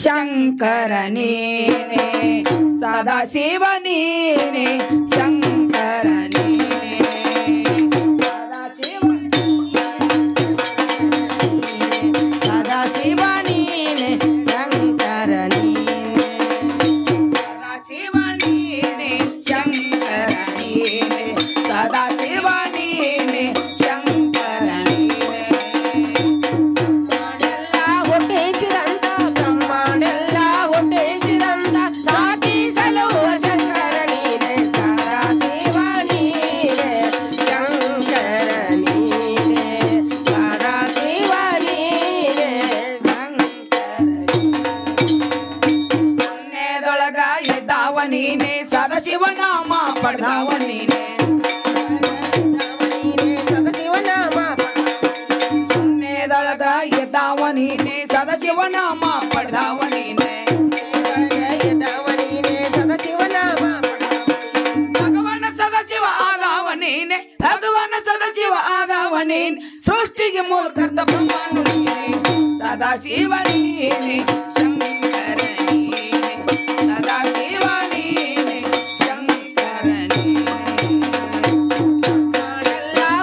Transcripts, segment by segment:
ಶಂಕರ ನೀನೆ ಸದಾ ಶಿವ ನೀನೆ ಶಂಕರ ನೀನೆ ಸದಾ ಶಿವ ಸದಾ ಶಿವ ನೀನೆ ಶಂಕರ ನೀನೆ ಸದಾ ಶಿವ ನೀನೆ ಶಂಕರ ನೀನೆ ಸದಾ ಶಿವ ನೀನೆ ಶಂಕರ ನೀನೆ ಹುಟ್ಟಿಸಿದಂತ ಬ್ರಹ್ಮಾಂಡೆಲ್ಲ ಹುಟ್ಟಿಸಿದಂತ ಸಾಧಿಸಲು ಶಂಕರ ನೀನೆ ಸದಾ ಶಿವ ನೀನೆ ಶಂಕರ ನೀನೆ ಸದಾ ಶಿವ ನೀನೆ ಪುಣ್ಯದೊಳಗ ಇದ್ದಾವ ನೀನೆ ಸದಾ ಶಿವನಾಮ ಪಡೆದವ ನೀನೆ ಪುಣ್ಯದೊಳಗ ಇದ್ದಾವ ನೀನೆ ಸದಾ ಶಿವನಾಮ ಪಡೆದವ ನೀನೆ ಭಗವಾನ ಸದಾಶಿವ ಆದವ ನೀನೆ ಭಗವಾನ ಸದಾಶಿವ ಆದವ ನೀನೆ ಸೃಷ್ಟಿಗೆ ಮೂಲಕರ್ತ ಬ್ರಹ್ಮನು ನೀನೆ ಸದಾ ಶಿವ ನೀನೆ ಶಂಕರ ನೀನೆ ಸದಾ ಶಿವ ನೀನೆ ಶಂಕರ ನೀನೆ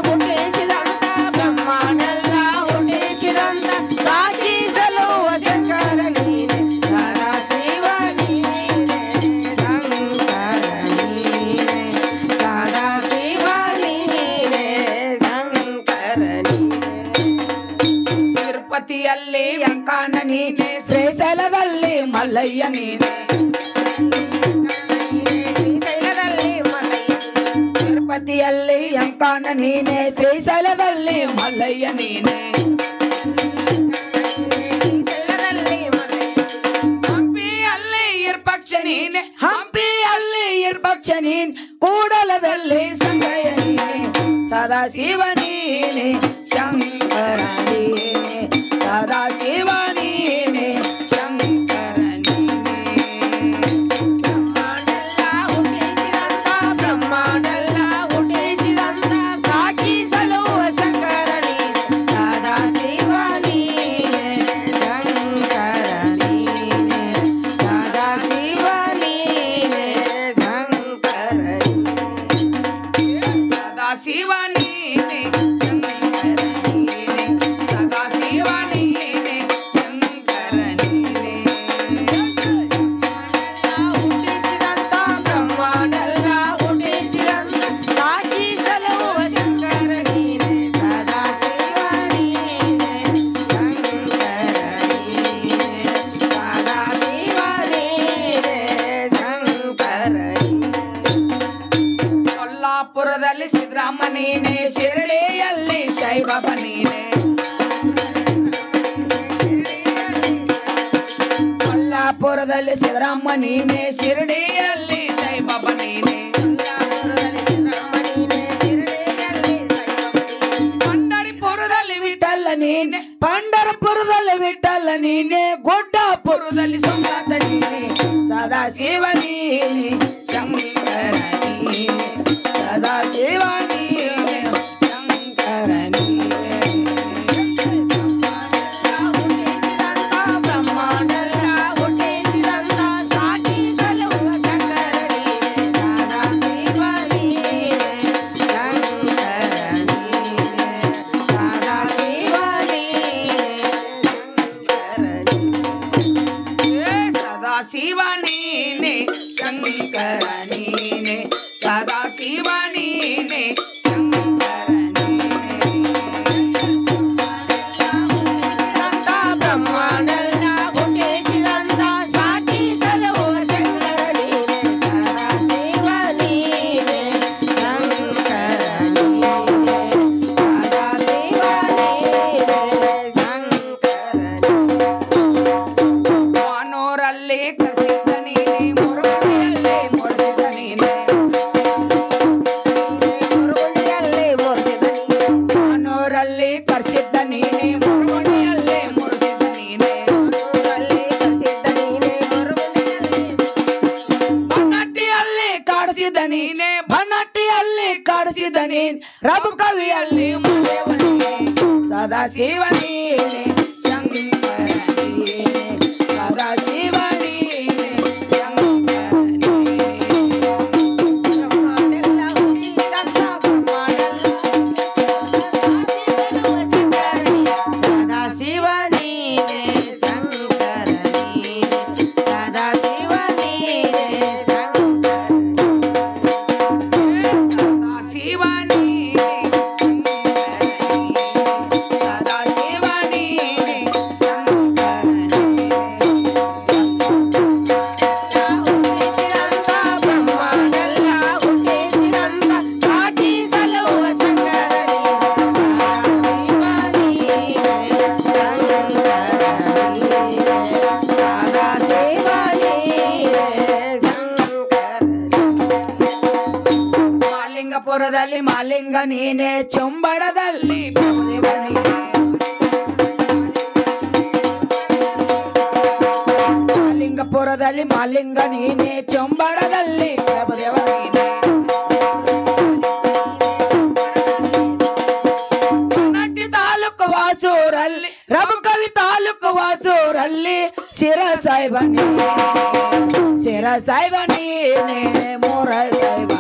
ಹುಟ್ಟಿಸಿದಂತ ಬ್ರಹ್ಮಾಂಡೆಲ್ಲ ಹುಟ್ಟಿಸಿದಂತ ಸಾಗಿಸಲು ಶಂಕರ ನೀನೆ ಸದಾ ಶಿವ ನೀನೆ ಶಂಕರ ನೀನೆ ಸದಾ ಶಿವ ನೀನೆ ಶಂಕರ ನೀನೆ ತಿರುಪತಿಯಲ್ಲಿ ವೆಂಕಣ್ಣ ನೀನೆ ಶ್ರೀಶೈಲದಲ್ಲಿ ಮಲ್ಲಯ್ಯ ನೀನೆ ತಿರುಪತಿಯಲ್ಲಿ ವೆಂಕಣ್ಣ ನೀನೆ ಶ್ರೀಶೈಲದಲ್ಲಿ ಮಲ್ಲಯ್ಯ ನೀನೆ ಹಂಪಿಯಲ್ಲಿ ಇರ್ಪಕ್ಷ ನೀನೆ ಹಂಪಿಯಲ್ಲಿ ಇರ್ಪಕ್ಷ ನೀನೆ ಕೂಡಲದಲ್ಲಿ ಸಂಗಯ ನೀನೆ ಸದಾ ಶಿವ ನೀನೆ ಶಂಕರ ನೀನೆ ಸದಾ ಶಿವ ನೀನೆ ಶಂಕರ ನೀನೆ ಬ್ರಹ್ಮಾಂಡೆಲ್ಲ ಹುಟ್ಟಿಸಿದಂತ ಸಾಗಿಸಲು ಶಂಕರ ನೀನೆ ಸದಾ ಶಿವ ನೀನೆ ಶಂಕರ ನೀನೆ ಸದಾ ಶಿವ ನೀನೆ ಶಂಕರ ಸದಾ ಶಿವ ನೀನೆ ಶಂಕರ ನೀನೆ ಸದಾ ಶಿವ ನೀನೆ ಶಂಕರ ನೀನೆ ಹುಟ್ಟಿಸಿದಂತ ಬ್ರಹ್ಮಾಂಡೆಲ್ಲ ಹುಟ್ಟಿಸಿದಂತ ಸಾಗಿಸಲು ಶಂಕರ ನೀನೆ ಸದಾ ಶಿವ ನೀನೆ ಶಂಕರ ನೀನೆ ಸದಾ ಶಿವ ನೀನೆ ಶಂಕರ ಕೊಲ್ಲಾಪುರದಲ್ಲಿ ಸಿದ್ದರಾಮ ನೀನೆ ಶಿರಡಿಯಲ್ಲಿ ಶೈಬಾಬ ನೀನೆ ಕೊಲ್ಲಾಪುರದಲ್ಲಿ ಸಿದ್ದರಾಮ ನೀನೆ ಶಿರಡಿಯಲ್ಲಿ ಶೈಬಾಬ ನೀನೆ ಪಂಡರಿಪುರದಲ್ಲಿ ವಿಠಲ ನೀನೆ ಪಂಡರಪುರದಲ್ಲಿ ವಿಠಲ ನೀನೆ ಗುಡ್ಡಾಪುರದಲ್ಲಿ ಸೋಮನಾಥ ನೀನೆ ಸದಾ ಶಿವ ನೀನೆ ಶಂಕರ ನೀನೆ ಸದಾ ಶಿವ ನೀನೆ ಶಂಕರ ನೀನೆ ಬ್ರಹ್ಮಾಂಡೆಲ್ಲ ಹುಟ್ಟಿಸಿದಂತ ಸಾಗಿಸಲು ಶಂಕರ ನೀನೆ ಸದಾ ಶಿವ ನೀನೆ ಶಂಕರ ನೀನೆ ಸದಾ ಶಿವ ನೀನೆ ಸದಾ ಶಿವ ನೀನೆ ಶಂಕರ ನೀನೆ ಸದಾ ಶಿವ ನೀನೆ ಶಂಕರ ನೀನೆ ಬ್ರಹ್ಮಾಂಡೆಲ್ಲ ಹುಟ್ಟಿಸಿದಂತ ಸಾಗಿಸಲು ಶಂಕರ ನೀನೆ ಸದಾ ಶಿವ ನೀನೆ ಶಂಕರ ನೀನೆ ಸದಾ ಶಿವ ನೀನೆ ಶಂಕರ ವಾನೂರಲ್ಲಿ ಕಸಿದ ನೀನೆ ಮುರುಗನಲ್ಲಿ ಮುರಿಸಿದ ನೀನೆ ವಾನೂರಲ್ಲಿ ಕರ್ಸಿದ್ದ ನೀನೆ ಮುರುಗನಲ್ಲಿ ಮುರಿಸಿದ ನೀನೆ ಬನ್ನಟ್ಟಿಯಲ್ಲಿ ಕಾಡಿಸಿದ ನೀನೆ ಬನ್ನಟ್ಟಿಯಲ್ಲಿ ಕಾಡಿಸಿದ ನೀನೆ ರಘು ಕವಿಯಲ್ಲಿ ಮುರಿಯವ ನೀನೆ ಸದಾ ಶಿವ ನೀನೆ ಶಂಕರ ನೀನೆ ಸದಾ ಶಿವ ಮಾಲಿಂಗಪುರದಲ್ಲಿ ಮಾಲಿಂಗ ನೀನೆ ಚಂಬಳದಲ್ಲಿ ಪ್ರಭುದೇವ ನೀನೆ ಮಾಲಿಂಗಪುರದಲ್ಲಿ ಮಾಲಿಂಗ ನೀನೆ ಚಂಬಳದಲ್ಲಿ ಪ್ರಭುದೇವ ನೀನೆ ನಟ್ಟಿ ತಾಲೂಕು ವಾಸೂರಲ್ಲಿ ರಬಕವಿ ತಾಲೂಕು ವಾಸೂರಲ್ಲಿ ಶಿರ ಸಾಯಿಬ ನೀನೆ ಮೂರ ಸಾಯಿಬ